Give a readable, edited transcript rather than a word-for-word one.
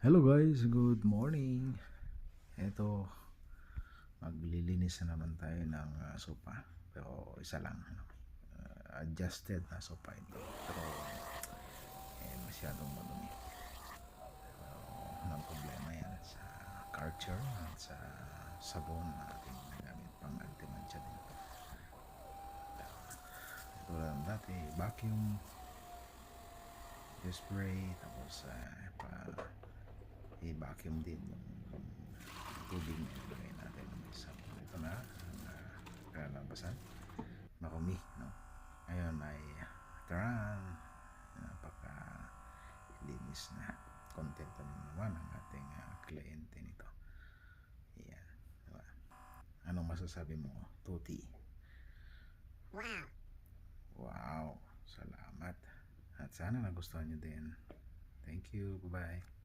Hello guys, good morning. Ito, maglilinis na naman tayo ng sopa. Pero isa lang, ano, adjusted na sopa ito. Pero masyadong madumi. Pero walang problema yan sa Karcher at sa sabon na ating nagamit pang anti-mancha din. Ito lang dati, vacuum, spray, tapos i-vacuum din yung tubig na ilagay natin ng sabon. Ito na ang kalalabasan. Marumi, no? Ngayon ay taran, napaka linis na. Contento naman ang ating kliyente nito. Yan, diba? Anong masasabi mo, Tuti? Wow! Wow, salamat. At sana nagustuhan nyo din. Thank you, bye-bye.